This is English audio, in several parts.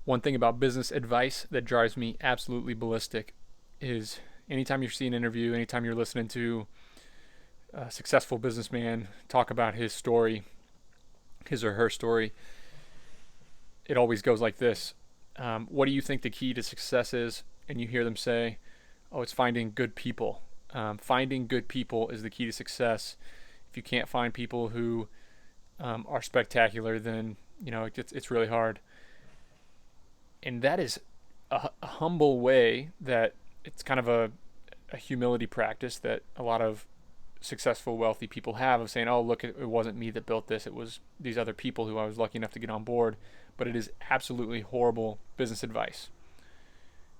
One thing about business advice that drives me absolutely ballistic is anytime you see an interview, anytime you're listening to a successful businessman talk about his story, his or her story, it always goes like this. What do you think the key to success is? And you hear them say, oh, it's finding good people. Finding good people is the key to success. If you can't find people who are spectacular, then it's really hard. And that is a humble way that it's kind of a humility practice that a lot of successful, wealthy people have of saying, oh, look, it wasn't me that built this. It was these other people who I was lucky enough to get on board. But it is absolutely horrible business advice.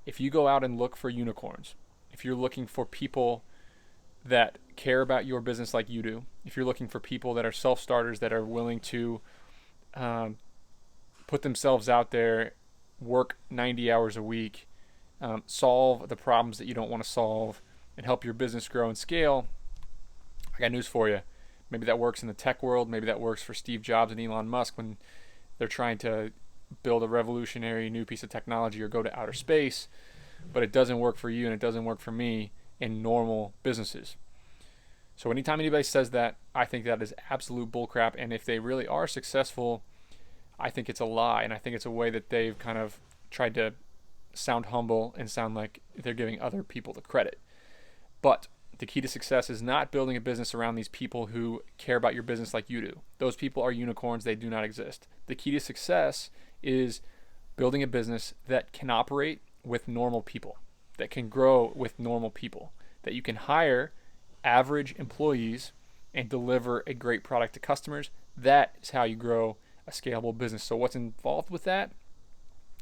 If you go out and look for unicorns, if you're looking for people that care about your business like you do, if you're looking for people that are self-starters, that are willing to put themselves out there, work 90 hours a week, solve the problems that you don't want to solve, and help your business grow and scale, I got news for you. Maybe that works in the tech world. Maybe that works for Steve Jobs and Elon Musk when they're trying to build a revolutionary new piece of technology or go to outer space. But it doesn't work for you, and it doesn't work for me in normal businesses. So anytime anybody says that, I think that is absolute bullcrap. And if they really are successful, I think it's a lie. And I think it's a way that they've kind of tried to sound humble and sound like they're giving other people the credit. But the key to success is not building a business around these people who care about your business like you do. Those people are unicorns. They do not exist. The key to success is building a business that can operate with normal people, that can grow with normal people, that you can hire average employees and deliver a great product to customers. That is how you grow a scalable business. So what's involved with that?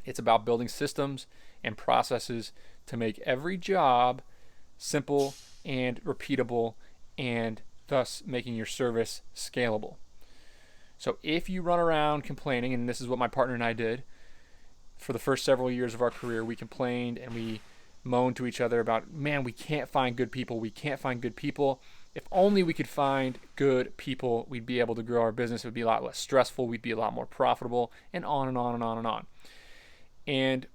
It's about building systems and processes to make every job simple and repeatable, and thus making your service scalable. So if you run around complaining, and this is what my partner and I did for the first several years of our career, we complained and we moaned to each other about, man, we can't find good people. We can't find good people. If only we could find good people, we'd be able to grow our business. It would be a lot less stressful. We'd be a lot more profitable, and on and on and on and on. And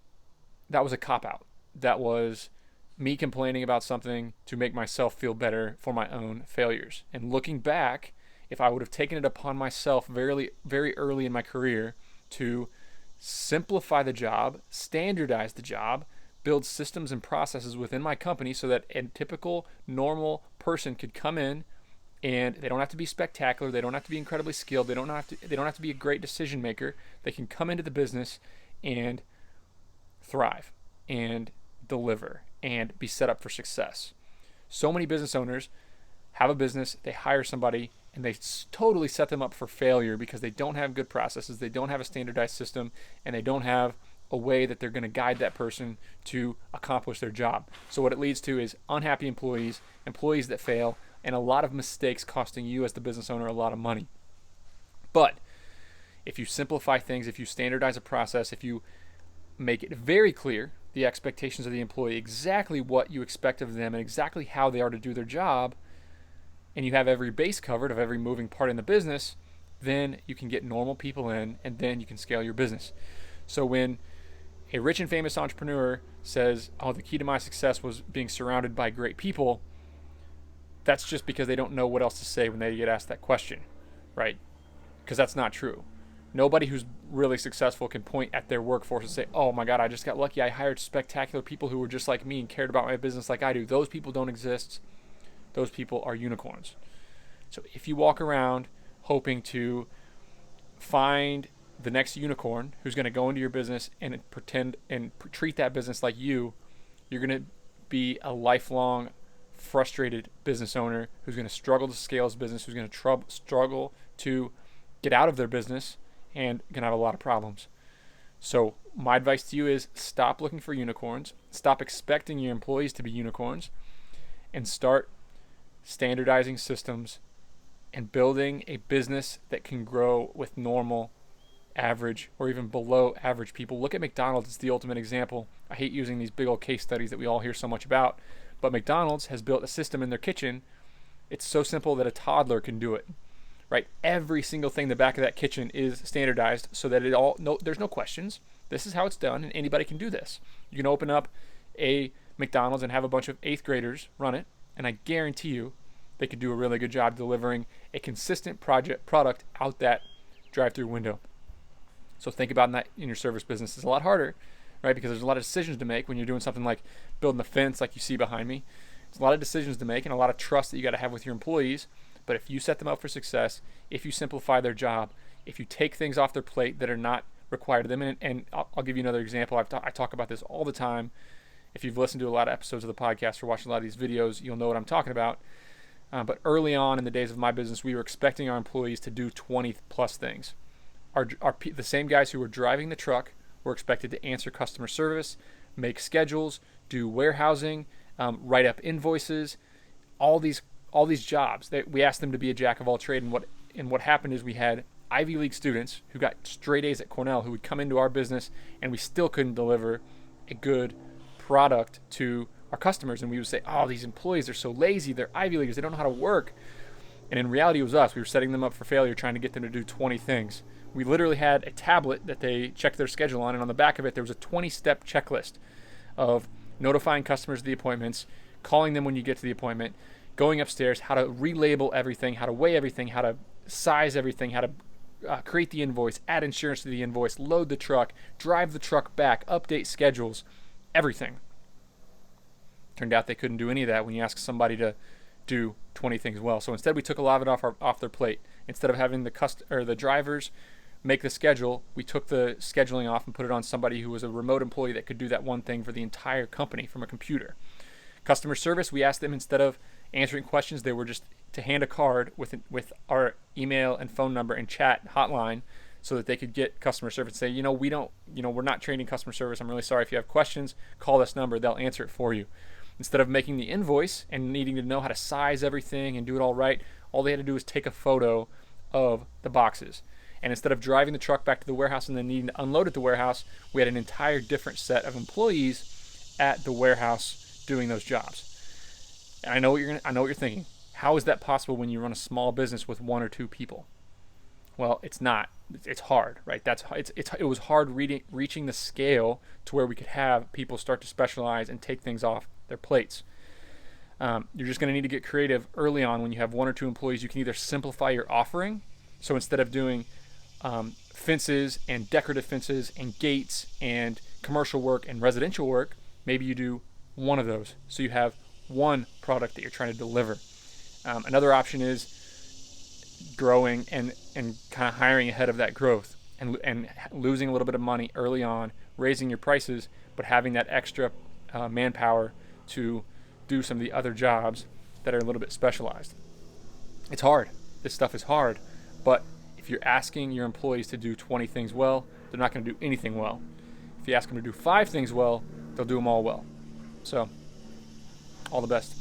that was a cop-out. That was me complaining about something to make myself feel better for my own failures. And looking back, if I would have taken it upon myself very, very early in my career to simplify the job, standardize the job, build systems and processes within my company so that a typical normal person could come in, and they don't have to be spectacular, they don't have to be incredibly skilled, they don't have to be a great decision maker. They can come into the business and thrive and deliver and be set up for success. So many business owners have a business, they hire somebody, and they totally set them up for failure because they don't have good processes, they don't have a standardized system, and they don't have a way that they're going to guide that person to accomplish their job. So what it leads to is unhappy employees, employees that fail, and a lot of mistakes costing you as the business owner a lot of money. But if you simplify things, if you standardize a process, if you make it very clear the expectations of the employee, exactly what you expect of them and exactly how they are to do their job, and you have every base covered of every moving part in the business, then you can get normal people in, and then you can scale your business. So when a rich and famous entrepreneur says, oh, the key to my success was being surrounded by great people, that's just because they don't know what else to say when they get asked that question, right? Because that's not true. Nobody who's really successful can point at their workforce and say, oh my God, I just got lucky. I hired spectacular people who were just like me and cared about my business like I do. Those people don't exist. Those people are unicorns. So if you walk around hoping to find the next unicorn who's going to go into your business and pretend and treat that business like you're going to be a lifelong frustrated business owner who's going to struggle to scale his business, who's going to struggle to get out of their business, and going to have a lot of problems. So my advice to you is stop looking for unicorns, stop expecting your employees to be unicorns, and start standardizing systems and building a business that can grow with normal, average, or even below average people. Look at McDonald's. It's the ultimate example. I hate using these big old case studies that we all hear so much about, but McDonald's has built a system in their kitchen. It's so simple that a toddler can do it. Right? Every single thing in the back of that kitchen is standardized so that there's no questions. This is how it's done, and anybody can do this. You can open up a McDonald's and have a bunch of 8th graders run it, and I guarantee you they could do a really good job delivering a consistent product out that drive-through window. So think about that in your service business. It's a lot harder, right? Because there's a lot of decisions to make when you're doing something like building a fence like you see behind me. It's a lot of decisions to make and a lot of trust that you got to have with your employees. But if you set them up for success, if you simplify their job, if you take things off their plate that are not required of them, and I'll give you another example. I talk about this all the time. If you've listened to a lot of episodes of the podcast or watched a lot of these videos, you'll know what I'm talking about. But early on in the days of my business, we were expecting our employees to do 20 plus things. The same guys who were driving the truck were expected to answer customer service, make schedules, do warehousing, write up invoices, all these jobs. We asked them to be a jack of all trades. And what happened is we had Ivy League students who got straight A's at Cornell who would come into our business, and we still couldn't deliver a good product to our customers. And we would say, oh, these employees are so lazy. They're Ivy Leaguers. They don't know how to work. And in reality, it was us. We were setting them up for failure, trying to get them to do 20 things. We literally had a tablet that they checked their schedule on, and on the back of it, there was a 20-step checklist of notifying customers of the appointments, calling them when you get to the appointment, going upstairs, how to relabel everything, how to weigh everything, how to size everything, how to create the invoice, add insurance to the invoice, load the truck, drive the truck back, update schedules, everything. Turned out they couldn't do any of that when you ask somebody to do 20 things well. So instead, we took a lot of it off their plate. Instead of having the drivers make the schedule, we took the scheduling off and put it on somebody who was a remote employee that could do that one thing for the entire company from a computer. Customer service, we asked them, instead of answering questions, they were just to hand a card with our email and phone number and chat hotline so that they could get customer service and say, we're not trained in customer service. I'm really sorry. If you have questions, call this number. They'll answer it for you. Instead of making the invoice and needing to know how to size everything and do it all right, all they had to do was take a photo of the boxes. And instead of driving the truck back to the warehouse and then needing to unload at the warehouse, we had an entire different set of employees at the warehouse doing those jobs. And I know what you're thinking. How is that possible when you run a small business with 1 or 2 people? Well, it's not. It's hard, right? It was hard reaching the scale to where we could have people start to specialize and take things off their plates. You're just going to need to get creative early on. When you have 1 or 2 employees, you can either simplify your offering. So instead of doing fences and decorative fences and gates and commercial work and residential work, maybe you do one of those. So you have one product that you're trying to deliver. Another option is growing and kind of hiring ahead of that growth and losing a little bit of money early on, raising your prices, but having that extra manpower to do some of the other jobs that are a little bit specialized. It's hard. This stuff is hard, but if you're asking your employees to do 20 things well, they're not going to do anything well. If you ask them to do 5 things well, they'll do them all well. So, all the best.